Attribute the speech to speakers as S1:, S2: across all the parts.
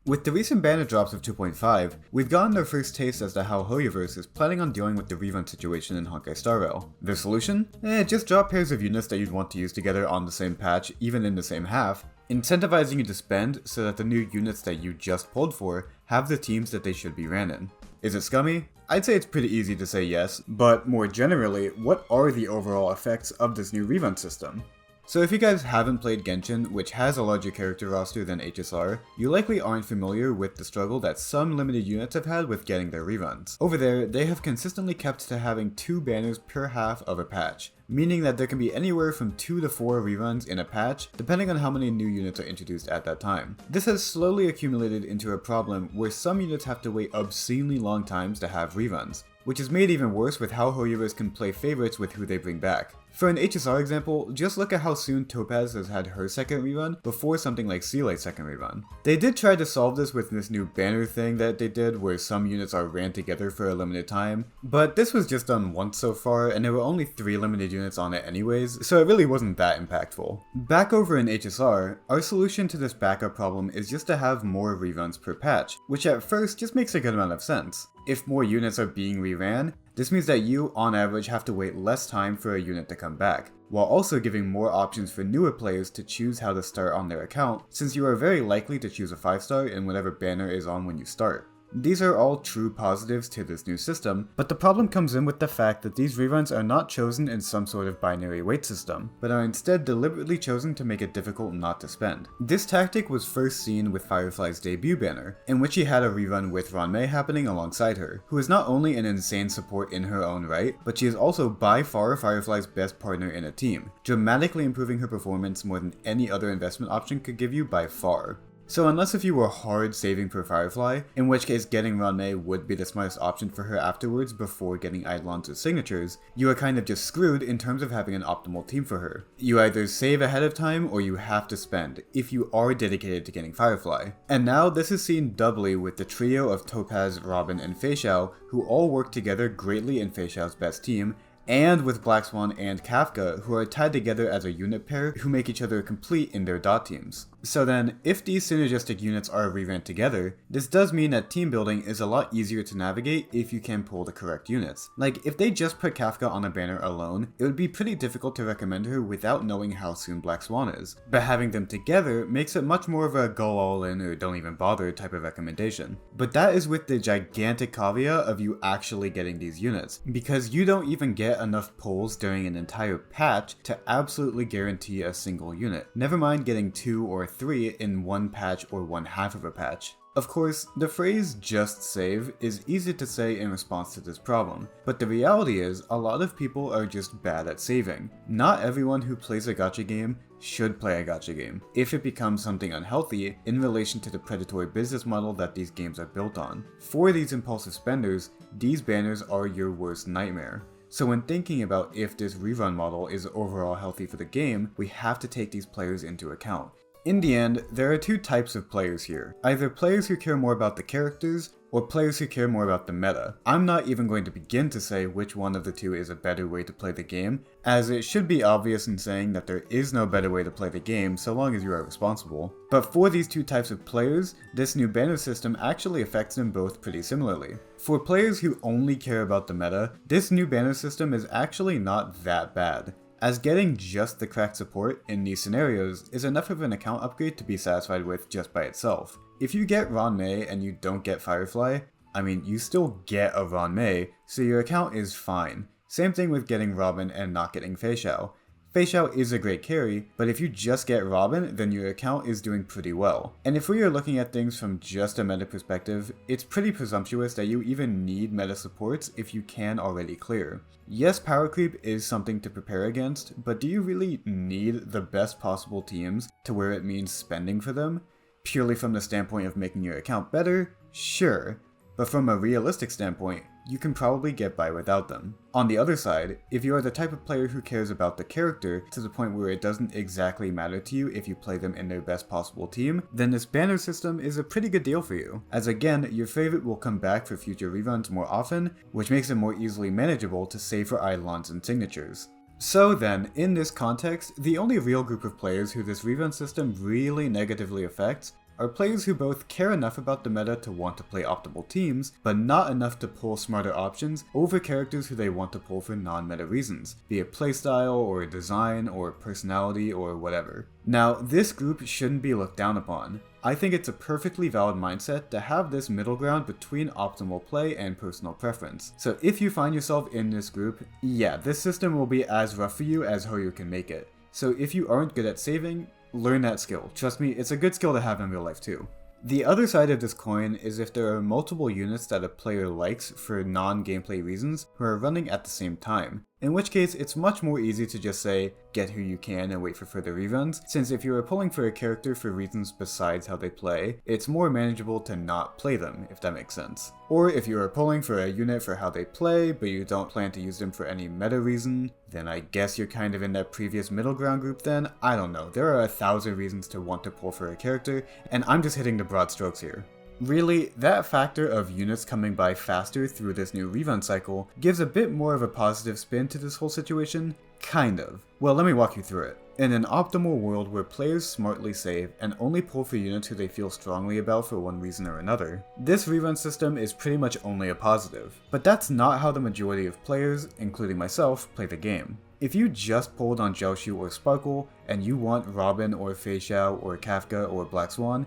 S1: With the recent banner drops of 2.5, we've gotten our first taste as to how Hoyoverse is planning on dealing with the rerun situation in Honkai Star Rail. Their solution? Just drop pairs of units that you'd want to use together on the same patch, even in the same half, incentivizing you to spend so that the new units that you just pulled for have the teams that they should be ran in. Is it scummy? I'd say it's pretty easy to say yes, but more generally, what are the overall effects of this new rerun system? So if you guys haven't played Genshin, which has a larger character roster than HSR, you likely aren't familiar with the struggle that some limited units have had with getting their reruns. Over there, they have consistently kept to having 2 banners per half of a patch, meaning that there can be anywhere from 2 to 4 reruns in a patch, depending on how many new units are introduced at that time. This has slowly accumulated into a problem where some units have to wait obscenely long times to have reruns, which is made even worse with how Hoyoverse can play favorites with who they bring back. For an HSR example, just look at how soon Topaz has had her second rerun before something like Sealight's second rerun. They did try to solve this with this new banner thing that they did where some units are ran together for a limited time, but this was just done once so far and there were only 3 limited units on it anyways, so it really wasn't that impactful. Back over in HSR, our solution to this backup problem is just to have more reruns per patch, which at first just makes a good amount of sense. If more units are being reran, this means that you, on average, have to wait less time for a unit to come back, while also giving more options for newer players to choose how to start on their account, since you are very likely to choose a 5-star in whatever banner is on when you start. These are all true positives to this new system, but the problem comes in with the fact that these reruns are not chosen in some sort of binary weight system, but are instead deliberately chosen to make it difficult not to spend. This tactic was first seen with Firefly's debut banner, in which he had a rerun with Ranmei happening alongside her, who is not only an insane support in her own right, but she is also by far Firefly's best partner in a team, dramatically improving her performance more than any other investment option could give you by far. So unless if you were hard saving for Firefly, in which case getting Ranmei would be the smartest option for her afterwards before getting Eidolons or signatures, you are kind of just screwed in terms of having an optimal team for her. You either save ahead of time or you have to spend, if you are dedicated to getting Firefly. And now this is seen doubly with the trio of Topaz, Robin, and Feixiao, who all work together greatly in Feixiao's best team, and with Black Swan and Kafka, who are tied together as a unit pair who make each other complete in their dot teams. So then, if these synergistic units are reran together, this does mean that team building is a lot easier to navigate if you can pull the correct units. Like, if they just put Kafka on a banner alone, it would be pretty difficult to recommend her without knowing how soon Black Swan is. But having them together makes it much more of a go all in or don't even bother type of recommendation. But that is with the gigantic caveat of you actually getting these units, because you don't even get enough pulls during an entire patch to absolutely guarantee a single unit. Never mind getting 2 or 3 in one patch or one half of a patch. Of course, the phrase just save is easy to say in response to this problem, but the reality is a lot of people are just bad at saving. Not everyone who plays a gacha game should play a gacha game, if it becomes something unhealthy in relation to the predatory business model that these games are built on. For these impulsive spenders, these banners are your worst nightmare. So when thinking about if this rerun model is overall healthy for the game, we have to take these players into account. In the end, there are 2 types of players here. Either players who care more about the characters, or players who care more about the meta. I'm not even going to begin to say which one of the 2 is a better way to play the game, as it should be obvious in saying that there is no better way to play the game so long as you are responsible. But for these 2 types of players, this new banner system actually affects them both pretty similarly. For players who only care about the meta, this new banner system is actually not that bad, as getting just the correct support in these scenarios is enough of an account upgrade to be satisfied with just by itself. If you get Ranmei and you don't get Firefly, I mean, you still get a Ranmei, so your account is fine. Same thing with getting Robin and not getting Feixiao. Feixiao is a great carry, but if you just get Robin, then your account is doing pretty well. And if we are looking at things from just a meta perspective, it's pretty presumptuous that you even need meta supports if you can already clear. Yes, power creep is something to prepare against, but do you really need the best possible teams to where it means spending for them? Purely from the standpoint of making your account better? Sure. But from a realistic standpoint, you can probably get by without them. On the other side, if you are the type of player who cares about the character to the point where it doesn't exactly matter to you if you play them in their best possible team, then this banner system is a pretty good deal for you, as again, your favorite will come back for future reruns more often, which makes it more easily manageable to save for Eidolons and signatures. So then, in this context, the only real group of players who this rerun system really negatively affects are players who both care enough about the meta to want to play optimal teams, but not enough to pull smarter options over characters who they want to pull for non-meta reasons, be it playstyle or design or personality or whatever. Now, this group shouldn't be looked down upon. I think it's a perfectly valid mindset to have this middle ground between optimal play and personal preference. So if you find yourself in this group, yeah, this system will be as rough for you as Hoyo can make it. So if you aren't good at saving, learn that skill. Trust me, it's a good skill to have in real life too. The other side of this coin is if there are multiple units that a player likes for non-gameplay reasons who are running at the same time, in which case it's much more easy to just say, get who you can and wait for further reruns, since if you are pulling for a character for reasons besides how they play, it's more manageable to not play them, if that makes sense. Or if you are pulling for a unit for how they play, but you don't plan to use them for any meta reason, then I guess you're kind of in that previous middle ground group then. I don't know, there are 1,000 reasons to want to pull for a character, and I'm just hitting the broad strokes here. Really, that factor of units coming by faster through this new rerun cycle gives a bit more of a positive spin to this whole situation. Kind of. Well, let me walk you through it. In an optimal world where players smartly save and only pull for units who they feel strongly about for one reason or another, this rerun system is pretty much only a positive. But that's not how the majority of players, including myself, play the game. If you just pulled on Jiaoshu or Sparkle, and you want Robin or Fei Xiao or Kafka or Black Swan,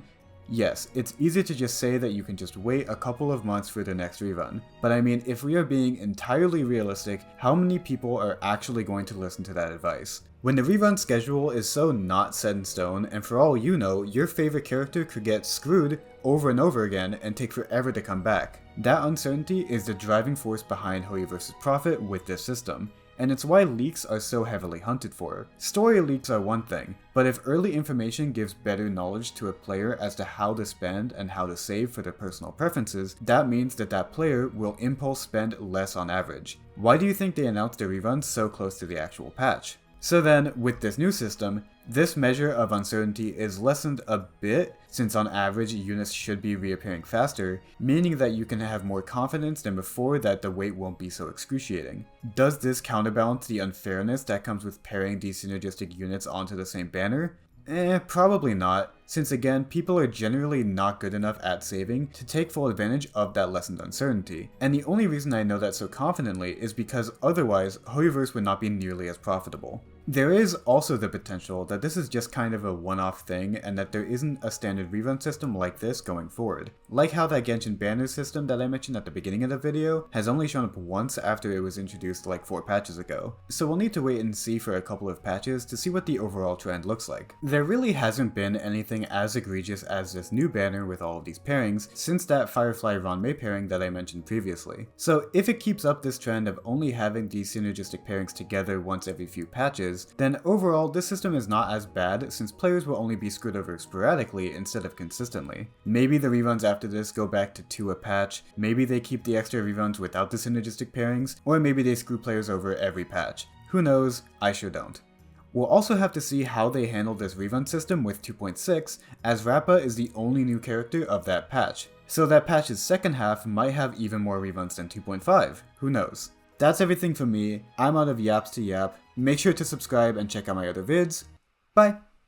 S1: yes, it's easy to just say that you can just wait a couple of months for the next rerun, but I mean, if we are being entirely realistic, how many people are actually going to listen to that advice? When the rerun schedule is so not set in stone, and for all you know, your favorite character could get screwed over and over again and take forever to come back. That uncertainty is the driving force behind Hoyo vs. Profit with this system, and it's why leaks are so heavily hunted for. Story leaks are one thing, but if early information gives better knowledge to a player as to how to spend and how to save for their personal preferences, that means that that player will impulse spend less on average. Why do you think they announced the reruns so close to the actual patch? So then, with this new system, this measure of uncertainty is lessened a bit, since on average units should be reappearing faster, meaning that you can have more confidence than before that the wait won't be so excruciating. Does this counterbalance the unfairness that comes with pairing these synergistic units onto the same banner? Probably not, since again, people are generally not good enough at saving to take full advantage of that lessened uncertainty. And the only reason I know that so confidently is because otherwise, Hoyoverse would not be nearly as profitable. There is also the potential that this is just kind of a one-off thing and that there isn't a standard rerun system like this going forward. Like how that Genshin banner system that I mentioned at the beginning of the video has only shown up once after it was introduced like 4 patches ago. So we'll need to wait and see for a couple of patches to see what the overall trend looks like. There really hasn't been anything as egregious as this new banner with all of these pairings since that Firefly Ranmei pairing that I mentioned previously. So if it keeps up this trend of only having these synergistic pairings together once every few patches, then overall this system is not as bad since players will only be screwed over sporadically instead of consistently. Maybe the reruns after this go back to 2 a patch, maybe they keep the extra reruns without the synergistic pairings, or maybe they screw players over every patch. Who knows? I sure don't. We'll also have to see how they handle this rerun system with 2.6, as Rappa is the only new character of that patch. So that patch's second half might have even more reruns than 2.5, who knows. That's everything from me. I'm out of yaps to yap. Make sure to subscribe and check out my other vids. Bye!